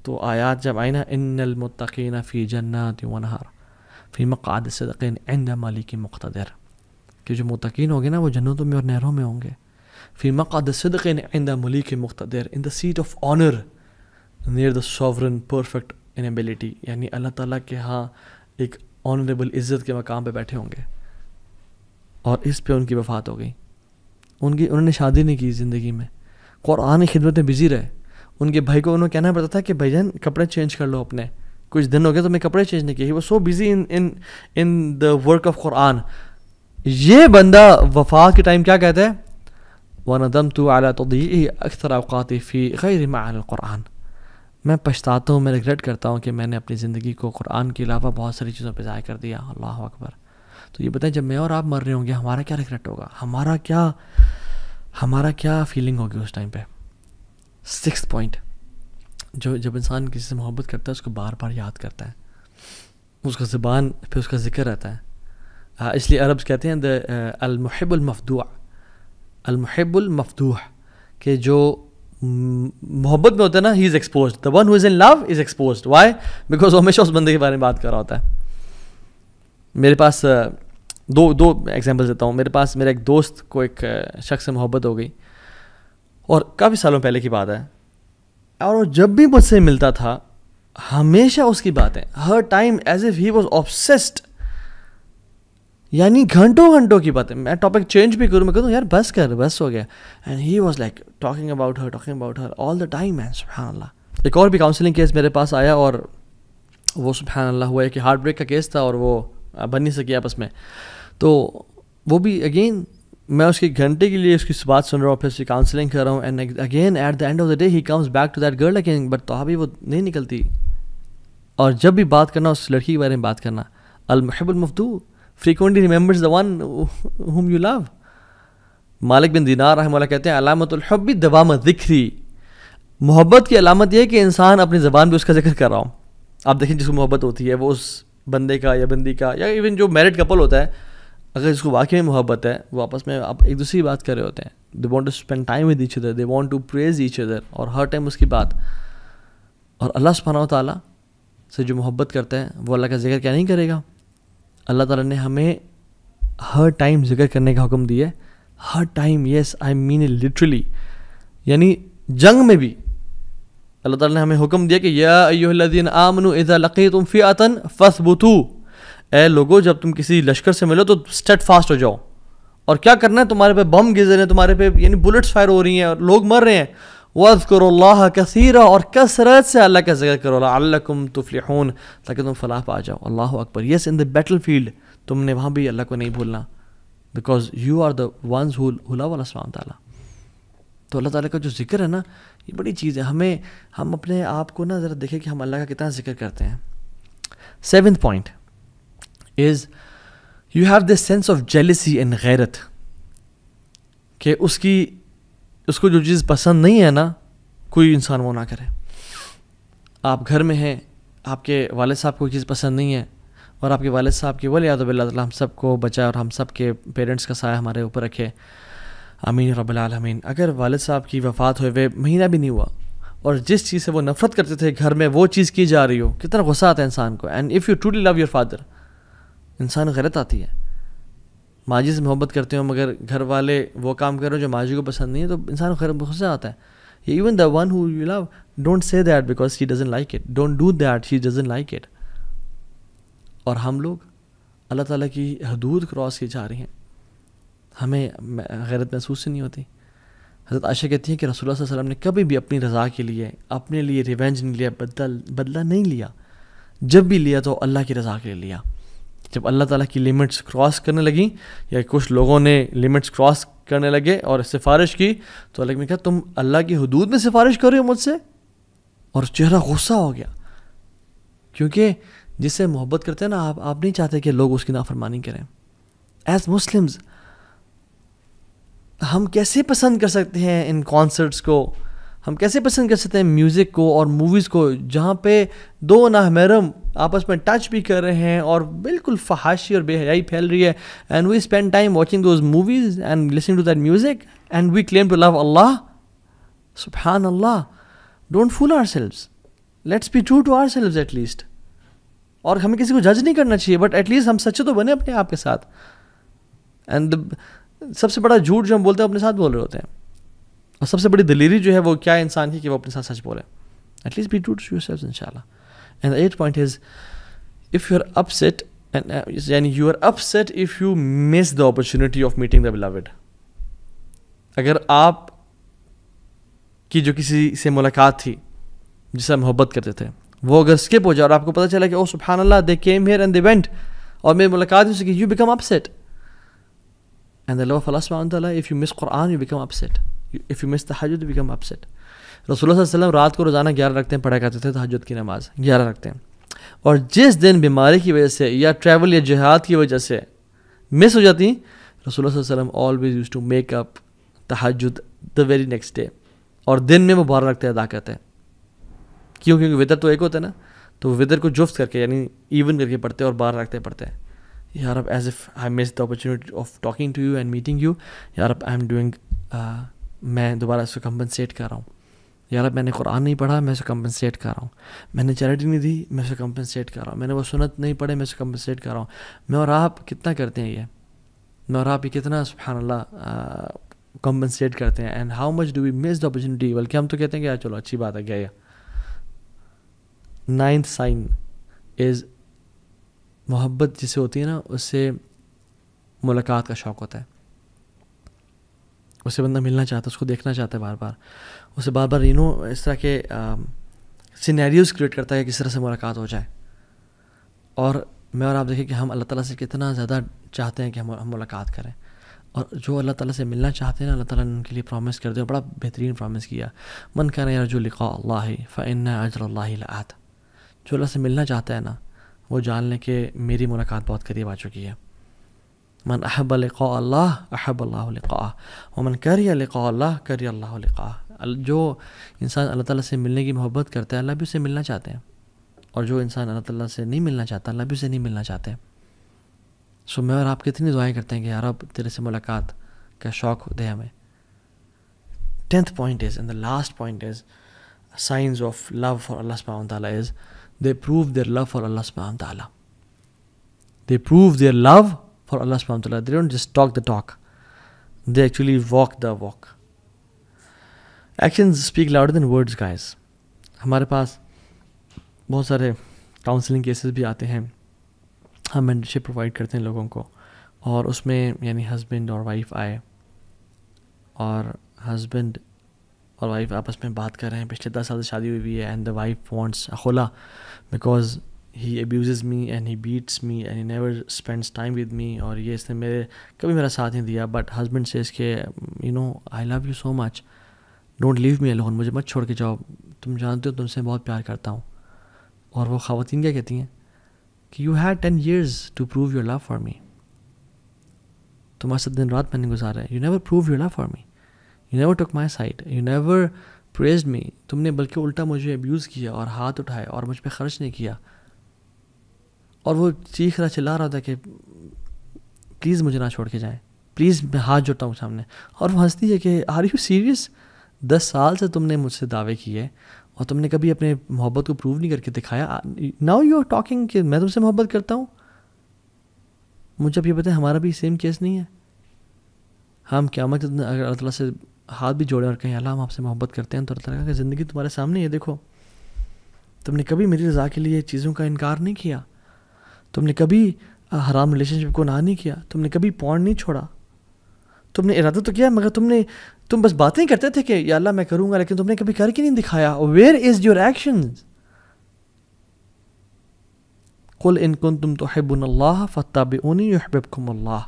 [SPEAKER 1] تو آیات جب آئی نا, ان المتقین فی جنات ونہر فی مقعد صدق عند ملک مقتدر, کہ جو متقین ہوں گے نا وہ جنتوں میں اور نہروں میں ہوں گے. فی مقعد صدق عند ملک مقتدر, in the seat of honour near the sovereign perfect in ability, یعنی اللہ تعالیٰ کے ہاں ایک آنریبل عزت کے مقام پہ بیٹھے ہوں گے. اور اس پہ ان کی وفات ہو گئی. انہوں نے شادی نہیں کی زندگی میں, قرآن کی خدمت میں بزی رہے. ان کے بھائی کو انہوں کہنا پڑتا تھا کہ بھائی جان کپڑے چینج کر لو اپنے, کچھ دن ہو گئے تو میں کپڑے چینج نہیں کیے. He was so busy in the work of Quran. یہ بندہ وفات کے ٹائم کیا کہتا ہے, وَنَدَمْتُ عَلَىٰ تَضْيِيعِهِ أَكْثَرَ أَوْقَاتِي فِي غَيْرِ مَعَانِ الْقُرْآنِ. میں پچھتاتا ہوں, میں ریگریٹ کرتا ہوں کہ میں نے اپنی زندگی کو قرآن کے علاوہ بہت ساری چیزوں پہ ضائع کر دیا. اللہ اکبر. تو یہ بتائیں جب میں اور آپ مر رہے ہوں گے ہمارا کیا ریگریٹ ہوگا, ہمارا کیا فیلنگ ہوگی اس ٹائم پہ. 6th پوائنٹ, جب انسان کسی سے محبت کرتا ہے اس کو بار بار یاد کرتا ہے, اس کا زبان پہ اس کا ذکر رہتا ہے. اس لیے عربز کہتے ہیں المحب المفدوع, المحب المفتوح, کہ جو محبت میں ہوتا ہے نا he is exposed, the one who is in love is exposed. Why? Because وہ ہمیشہ اس بندے کے بارے میں بات کر رہا ہوتا ہے. میرے پاس دو ایگزامپل دیتا ہوں. میرا ایک دوست کو ایک شخص سے محبت ہو گئی, اور کافی سالوں پہلے کی بات ہے, اور وہ جب بھی مجھ سے ملتا تھا ہمیشہ اس کی باتیں, ہر time as if he was obsessed, یعنی گھنٹوں کی باتیں. میں ٹاپک چینج بھی کروں, میں کہتا ہوں یار بس ہو گیا, and he was like talking about her all the time. And سبحان اللہ. ایک اور بھی کاؤنسلنگ کیس میرے پاس آیا, اور وہ سبحان اللہ ہوا ہے کہ ہارٹ بریک کا کیس تھا, اور وہ بن نہیں سکی آپس میں. تو وہ بھی اگین میں اس کی گھنٹے کے لیے اس کی بات سن رہا ہوں, پھر اس کی کاؤنسلنگ کر رہا ہوں, and again at the end of the day he comes back to that girl again, but تو ابھی وہ نہیں نکلتی. اور جب بھی بات کرنا اس لڑکی کے بارے میں بات کرنا, المحب المفتوح frequently remembers the one whom you love. مالک بن دینار رحمہ اللہ کہتے ہیں علامت الحب دوام ذکری, محبت کی علامت یہ ہے کہ انسان اپنی زبان پہ اس کا ذکر کر رہا ہوں. آپ دیکھیں جس کو محبت ہوتی ہے وہ اس بندے کا یا بندی کا, یا ایون جو میرڈ کپل ہوتا ہے, اگر اس کو واقعی میں محبت ہے وہ آپس میں آپ ایک دوسری بات کر رہے ہوتے ہیں. they want to spend time with each other, they want to praise each other, اور ہر ٹائم اس کی بات. اور اللہ سبحانہ و تعالیٰ سے جو محبت کرتا ہے وہ اللہ کا ذکر کیا نہیں کرے گا. اللہ تعالیٰ نے ہمیں ہر ٹائم ذکر کرنے کا حکم دیا ہے, ہر time. Yes I mean it literally, یعنی جنگ میں بھی اللہ تعالیٰ نے ہمیں حکم دیا کہ یا ایھا الذین آمنوا اذا لقیتم فئۃ فاثبتوا, اے لوگو جب تم کسی لشکر سے ملو تو اسٹیڈ فاسٹ ہو جاؤ. اور کیا کرنا ہے, تمہارے پہ بم گر رہے ہیں, تمہارے پہ یعنی بلٹس فائر ہو رہی ہیں اور لوگ مر رہے ہیں. وَاذْكُرُوا اللَّهَ كَثِيرًا, اور کثرت سے اللہ کا ذکر کرو, لَعَلَّكُمْ تُفْلِحُونَ, تاکہ تم فلاح پا جاؤ. اللہ اکبر. یس ان دا بیٹل فیلڈ تم نے وہاں بھی اللہ کو نہیں بھولنا, because you are the ones who love Allah سبحانہ تعالیٰ. تو اللہ تعالیٰ کا جو ذکر ہے نا یہ بڑی چیز ہے. ہم اپنے آپ کو نا ذرا دیکھیں کہ ہم اللہ کا کتنا ذکر کرتے ہیں. 7th point is you have this sense of jealousy and غیرت کہ اس کو جو چیز پسند نہیں ہے نا کوئی انسان وہ نہ کرے. آپ گھر میں ہیں, آپ کے والد صاحب کو کوئی چیز پسند نہیں ہے, اور آپ کے والد صاحب کی ولیعذ باللہ تعالیٰ ہم سب کو بچائے اور ہم سب کے پیرنٹس کا سایہ ہمارے اوپر رکھے, آمین رب العالمین. اگر والد صاحب کی وفات ہوئے مہینہ بھی نہیں ہوا اور جس چیز سے وہ نفرت کرتے تھے گھر میں وہ چیز کی جا رہی ہو, کتنا غصہ آتا ہے انسان کو. And if you truly love your father, انسان غیرت آتی ہے. ماں جی سے محبت کرتے ہو مگر گھر والے وہ کام کر رہے ہو جو ماں جی کو پسند نہیں ہے, تو انسان کو غصہ آتا ہے. Even the one who you love, don't say that because he doesn't like it, don't do that he doesn't like it. اور ہم لوگ اللہ تعالیٰ کی حدود کراس کی جا رہی ہیں, ہمیں غیرت محسوس ہی نہیں ہوتی. حضرت عائشہ کہتی ہیں کہ رسول اللہ صلی اللہ علیہ وسلم نے کبھی بھی اپنی رضا کے لیے, اپنے لیے ریونج نہیں لیا, بدلہ نہیں لیا. جب بھی لیا تو اللہ کی رضا کے لیے لیا. جب اللہ تعالیٰ کی لمٹس کراس کرنے لگیں یا کچھ لوگوں نے لمٹس کراس کرنے لگے اور سفارش کی, تو اللہ نے کہا تم اللہ کی حدود میں سفارش کر رہے ہو مجھ سے, اور چہرہ غصہ ہو گیا. کیونکہ جس سے محبت کرتے ہیں نا آپ نہیں چاہتے کہ لوگ اس کی نافرمانی کریں. ایز مسلمز ہم کیسے پسند کر سکتے ہیں ان کانسرٹس کو, ہم کیسے پسند کر سکتے ہیں میوزک کو اور موویز کو جہاں پہ دو نامحرم آپس میں ٹچ بھی کر رہے ہیں اور بالکل فحاشی اور بے حیائی پھیل رہی ہے, and we spend time watching those movies and listening to that music and we claim to love Allah. سبحان اللہ, don't fool ourselves, let's be true to ourselves at least. اور ہمیں کسی کو جج نہیں کرنا چاہیے, بٹ ایٹ لیسٹ ہم سچے تو بنے اپنے آپ کے ساتھ. اینڈ سب سے بڑا جھوٹ جو ہم بولتے ہیں اپنے ساتھ بول رہے ہوتے ہیں, اور سب سے بڑی دلیری جو ہے وہ کیا انسان کی کہ وہ اپنے ساتھ سچ بولے. At least be true to yourself ان شاء اللہ. And the 8th point is if you are upset and you are upset if you miss the opportunity of meeting the beloved. اگر آپ کی جو کسی سے ملاقات تھی جس سے محبت کرتے تھے وہ اگر اسکپ ہو جائے اور آپ کو پتہ چلا کہ او سبحان اللہ they came here and they went اور میری ملاقات ہو سکی, you become upset. And the love of Allah subhanahu wa ta'ala, if you miss Quran you become upset, if you miss tahajjud you become upset. رسول اللہ صلی اللہ علیہ وسلم رات کو روزانہ 11 رکعتیں پڑھا کرتے تھے, تہجد کی نماز 11 رکعتیں, اور جس دن بیماری کی وجہ سے یا ٹریول یا جہاد کی وجہ سے مس ہو جاتی, رسول اللہ صلی اللہ علیہ وسلم always used to make up تہجد the very next day, اور دن میں وہ 12 رکعتیں ادا کرتے ہیں. کیونکہ وطر تو ایک ہوتا ہے نا, تو وطر کو جفت کر کے یعنی ایون کر کے پڑھتے ہیں اور 12 رکعتیں پڑھتے ہیں. یا رب as if I miss the opportunity of talking to you and meeting you, یا رب آئی ایم ڈوئنگ, میں دوبارہ اس کو کمپنسیٹ کر رہا ہوں. یا رب میں نے قرآن نہیں پڑھا, میں اسے کمپنسیٹ کر رہا ہوں. میں نے چیریٹی نہیں دی, میں اسے کمپنسیٹ کر رہا ہوں. میں نے وہ سنت نہیں پڑھے, میں اسے کمپنسیٹ کر رہا ہوں. میں اور آپ کتنا کرتے ہیں یہ, میں اور آپ یہ کتنا سبحان اللہ کمپنسیٹ کرتے ہیں. And how much do we miss the opportunity. بلکہ ہم تو کہتے ہیں کہ چلو اچھی بات ہے گیا. 9th sign از محبت جسے ہوتی ہے نا اس سے ملاقات کا شوق ہوتا ہے. اس سے بندہ ملنا چاہتا ہے, اس کو دیکھنا چاہتا ہے بار بار, اسے بار بار اس طرح کے سینیریوز کریٹ کرتا ہے کہ کس طرح سے ملاقات ہو جائے. اور میں اور آپ دیکھیں کہ ہم اللہ تعالیٰ سے کتنا زیادہ چاہتے ہیں کہ ہم ملاقات کریں, اور جو اللہ تعالیٰ سے ملنا چاہتے ہیں نا اللہ تعالیٰ نے ان کے لیے پرومس کر دیا, بڑا بہترین پرومس کیا, من کان یرجو لقاء اللہ فإن اجر اللہ لآت. جو اللہ سے ملنا چاہتا ہے نا وہ جان لیں کہ میری ملاقات بہت قریب آ چکی ہے. من احب لقاء اللہ احب اللہ لقاءہ ومن کریہ لقاء اللہ کریہ اللہ لقاءہ. جو انسان اللہ تعالیٰ سے ملنے کی محبت کرتا ہے اللہ بھی اسے ملنا چاہتے ہیں, اور جو انسان اللہ تعالیٰ سے نہیں ملنا چاہتا اللہ بھی اسے نہیں ملنا چاہتے. سو میں اور آپ کتنی دعائیں کرتے ہیں کہ یا رب تیرے سے ملاقات کا شوق دے ہمیں. 10th point is, and the last point is, signs of love for Allah subhanahu wa ta'ala is they prove their love for Allah subhanahu wa ta'ala. They prove their love for Allah subhanahu wa ta'ala. They don't just talk the talk, they actually walk the walk. Actions speak louder than words, guys. ہمارے پاس بہت سارے counselling cases بھی آتے ہیں, ہم mentorship provide کرتے ہیں لوگوں کو, اور اس میں یعنی ہسبینڈ اور وائف آئے اور ہسبینڈ اور وائف آپس میں بات کر رہے ہیں, پچھلے 10 سال سے شادی ہوئی ہے, اینڈ دا وائف وانٹس خلا because he abuses me and he beats me and he never spends time with me, اور یہ اس نے کبھی میرا ساتھ نہیں دیا. بٹ ہسبینڈ سے اس کے I love you so much, don't leave me alone, مجھے مت چھوڑ کے جاؤ, تم جانتے ہو تم سے بہت پیار کرتا ہوں. اور وہ خواتین کیا کہتی ہیں کہ you had 10 years to prove your love for me, تمہارے ساتھ دن رات میں نے گزارا ہے. You never prove your love for me, you never took my side, you never praised me. تم نے بلکہ الٹا مجھے ابیوز کیا اور ہاتھ اٹھائے اور مجھ پہ خرچ نہیں کیا. اور وہ چیخ رہا چلا رہا تھا کہ پلیز مجھے نہ چھوڑ کے جائیں, پلیز میں ہاتھ جوڑتا ہوں سامنے. اور وہ ہنستی ہے کہ آر یو سیریس, 10 سال سے تم نے مجھ سے دعوے کیے اور تم نے کبھی اپنے محبت کو پروو نہیں کر کے دکھایا. ناؤ یو آر ٹاکنگ کہ میں تم سے محبت کرتا ہوں. مجھے اب یہ بتائیں ہمارا بھی سیم کیس نہیں ہے؟ ہم قیامت اگر اللہ تعالیٰ سے ہاتھ بھی جوڑیں اور کہیں اللہ ہم آپ سے محبت کرتے ہیں, تو اللہ تعالیٰ کہ زندگی تمہارے سامنے ہے, دیکھو تم نے کبھی میری رضا کے لیے چیزوں کا انکار نہیں کیا, تم نے کبھی حرام ریلیشن شپ کو نہ نہیں کیا, تم نے کبھی پورن نہیں چھوڑا. تم نے ارادہ تو کیا مگر تم بس باتیں کرتے تھے کہ یا اللہ میں کروں گا, لیکن تم نے کبھی کر کے نہیں دکھایا. Where is your actions? قل ان کنتم تحبون اللہ فاتبعونی یحببکم اللہ.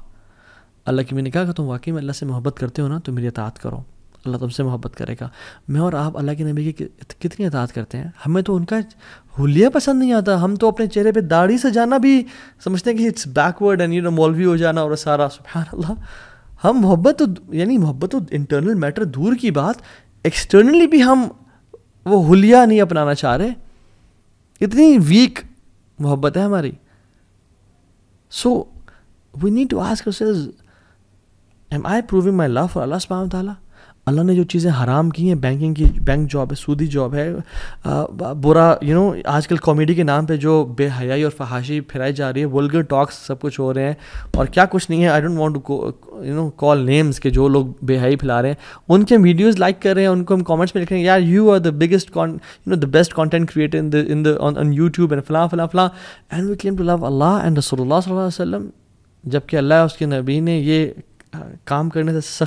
[SPEAKER 1] اللہ کی میں نے کہا کہ تم واقعی میں اللہ سے محبت کرتے ہو نا تو میری اطاعت کرو, اللہ تم سے محبت کرے گا. میں اور آپ اللہ کے نبی کی کتنی اطاعت کرتے ہیں. ہمیں تو ان کا حلیہ پسند نہیں آتا. ہم تو اپنے چہرے پہ داڑھی سے جانا بھی سمجھتے ہیں کہ اٹس بیکورڈ اینڈ مولوی ہو جانا اور سارا. سبحان اللہ, ہم محبت تو انٹرنل میٹر دور کی بات, ایکسٹرنلی بھی ہم وہ حلیہ نہیں اپنانا چاہ رہے. اتنی ویک محبت ہے ہماری. So we need to ask ourselves, am I proving my love for Allah subhanahu wa ta'ala? اللہ نے جو چیزیں حرام کی ہیں, بینکنگ کی, بینک جاب ہے, سودی جاب ہے, برا آج کل کامیڈی کے نام پہ جو بے حیائی اور فحاشی پھیلائی جا رہی ہے, ولگر ٹاکس سب کچھ ہو رہے ہیں اور کیا کچھ نہیں ہے. I don't want to call names کہ جو لوگ بے حیائی پھیلا رہے ہیں ان کے ویڈیوز لائک کر رہے ہیں, ان کو ہم کامنٹس میں لکھ رہے ہیں یار you are the biggest the best content creator on YouTube and فلاں فلاں فلاں, and we claim to love اللہ اینڈ رسول اللہ صلی اللہ علیہ وسلم, جبکہ اللہ اس کے نبی نے یہ کام کرنے سے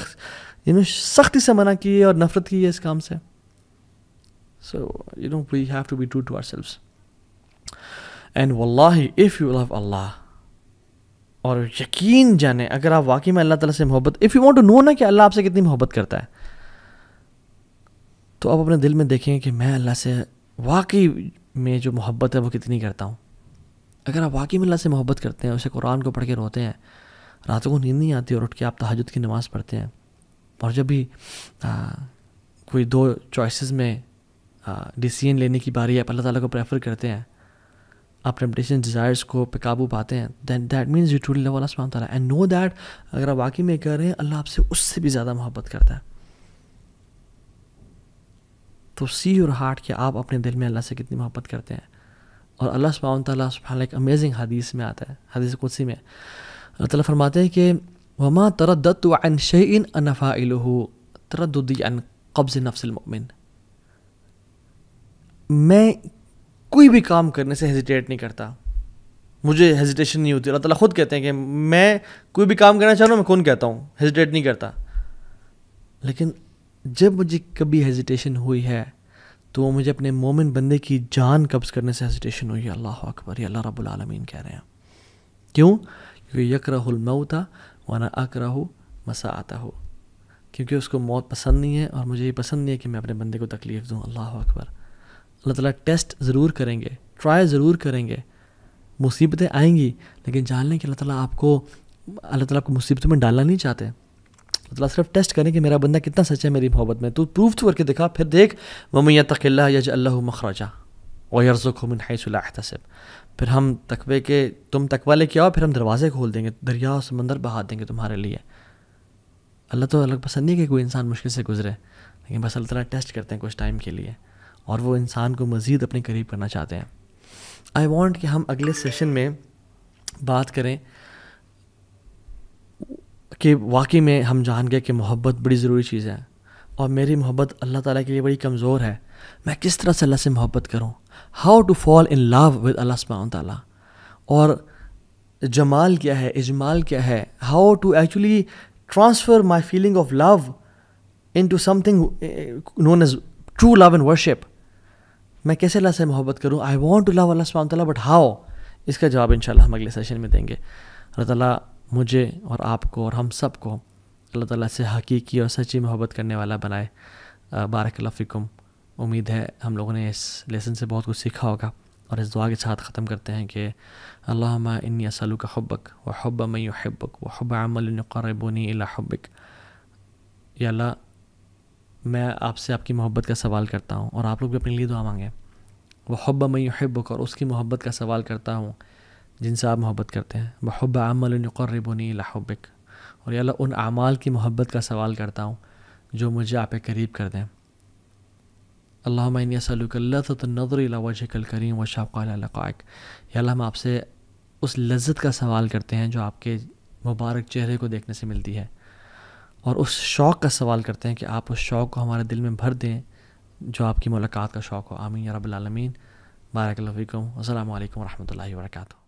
[SPEAKER 1] سختی سے منع کی ہے اور نفرت کی ہے اس کام سے. So we have to be true to ourselves. And واللہ اف یو لو اللہ, اور یقین جانیں اگر آپ واقعی میں اللہ تعالیٰ سے محبت, if you want to know نا کہ اللہ آپ سے کتنی محبت کرتا ہے, تو آپ اپنے دل میں دیکھیں کہ میں اللہ سے واقعی میں جو محبت ہے وہ کتنی کرتا ہوں. اگر آپ واقعی میں اللہ سے محبت کرتے ہیں, اسے قرآن کو پڑھ کے روتے ہیں, راتوں کو نیند نہیں آتی اور اٹھ کے آپ تہجد کی نماز پڑھتے ہیں, اور جب بھی کوئی 2 چوائسیز میں ڈیسیژن لینے کی باری ہے آپ اللہ تعالیٰ کو پریفر کرتے ہیں, آپ ٹیمپٹیشن ڈیزائرس کو پہ قابو پاتے ہیں, then that means you truly love Allah سبحانہ تعالیٰ. اینڈ نو دیٹ اگر آپ واقعی میں کر رہے ہیں اللہ آپ سے اس سے بھی زیادہ محبت کرتا ہے. تو سی یور ہارٹ کہ آپ اپنے دل میں اللہ سے کتنی محبت کرتے ہیں. اور اللہ سبحانہ تعالیٰ ایک امیزنگ حدیث میں آتا ہے, حدیث قدسی میں اللہ تعالیٰ فرماتے ہیں کہ وما ترددت عن شيء انا فاعله ترددي عن قبض نفس المؤمن. میں کوئی بھی کام کرنے سے ہیزیٹیٹ نہیں کرتا, مجھے ہیزیٹیشن نہیں ہوتی. اللہ تعالیٰ خود کہتے ہیں کہ میں کوئی بھی کام کرنا چاہ رہا ہوں, میں کون کہتا ہوں, ہیزیٹیٹ نہیں کرتا. لیکن جب مجھے کبھی ہیزیٹیشن ہوئی ہے تو وہ مجھے اپنے مومن بندے کی جان قبض کرنے سے ہیزیٹیشن ہوئی ہے. اللہ اکبر, یہ اللہ رب العالمین کہہ رہے ہیں. کیوں؟ کیونکہ یکرہ الموت وانا اکرہ مساءتہ, کیونکہ اس کو موت پسند نہیں ہے اور مجھے یہ پسند نہیں ہے کہ میں اپنے بندے کو تکلیف دوں. اللہ اکبر. اللہ تعالیٰ ٹیسٹ ضرور کریں گے, ٹرائی ضرور کریں گے, مصیبتیں آئیں گی, لیکن جان لیں کہ اللہ تعالیٰ آپ کو مصیبتوں میں ڈالنا نہیں چاہتے. اللہ تعالیٰ صرف ٹیسٹ کریں کہ میرا بندہ کتنا سچا ہے میری محبت میں. تو پروف تو کر کے دکھا, پھر دیکھ وَمَن يَتَّقِ اللَّهَ يَجْعَل لَهُ مَخْرَجًا وَيَرْزُقْهُ مِنْ حَيْثُ لَا يَحْتَسِبُ. پھر ہم تقوی کے تم تقوی لے کے آؤ, پھر ہم دروازے کھول دیں گے, دریا اور سمندر بہا دیں گے تمہارے لیے. اللہ تو الگ پسند نہیں کہ کوئی انسان مشکل سے گزرے, لیکن بس اللہ تعالیٰ ٹیسٹ کرتے ہیں کچھ ٹائم کے لیے, اور وہ انسان کو مزید اپنے قریب کرنا چاہتے ہیں. آئی وانٹ کہ ہم اگلے سیشن میں بات کریں کہ واقعی میں ہم جان گئے کہ محبت بڑی ضروری چیز ہے, اور میری محبت اللہ تعالیٰ کے لیے بڑی کمزور ہے. میں کس طرح سے اللہ سے محبت کروں, how to fall in love with Allah سبحانہ تعالیٰ, اور جمال کیا ہے, اجمال کیا ہے, how to actually transfer my feeling of love into something known as true love and worship. میں کیسے اللہ سے محبت کروں؟ I want to love Allah سبحانہ تعالیٰ, بٹ ہاؤ؟ اس کا جواب انشاءاللہ ہم اگلے سیشن میں دیں گے. اللہ تعالیٰ مجھے اور آپ کو اور ہم سب کو اللہ تعالیٰ سے حقیقی اور سچی محبت کرنے والا بنائے. بارک اللہ فیکم. امید ہے ہم لوگوں نے اس لیسن سے بہت کچھ سیکھا ہوگا. اور اس دعا کے ساتھ ختم کرتے ہیں کہ اللہم انی اسألک حبک و حب من یحبک و حب عمل یقربنی الی حبک. یا اللہ میں آپ سے آپ کی محبت کا سوال کرتا ہوں، اور آپ لوگ بھی اپنے لیے دعا مانگیں. وہ حب من یحبک، اور اس کی محبت کا سوال کرتا ہوں جن سے آپ محبت کرتے ہیں. وحب عمل یقربنی الی حبک، اور یا اللہ ان اعمال کی محبت کا سوال کرتا ہوں جو مجھے آپ کے قریب کر دیں. اللہم انی اسألک لذۃ النظر الی وجہک الکریم والشوق الی لقائک. یا اللہ ہم آپ سے اس لذت کا سوال کرتے ہیں جو آپ کے مبارک چہرے کو دیکھنے سے ملتی ہے، اور اس شوق کا سوال کرتے ہیں کہ آپ اس شوق کو ہمارے دل میں بھر دیں جو آپ کی ملاقات کا شوق ہو. آمین یا رب العالمین. بارک اللہ فیکم. السلام علیکم ورحمۃ اللہ وبرکاتہ.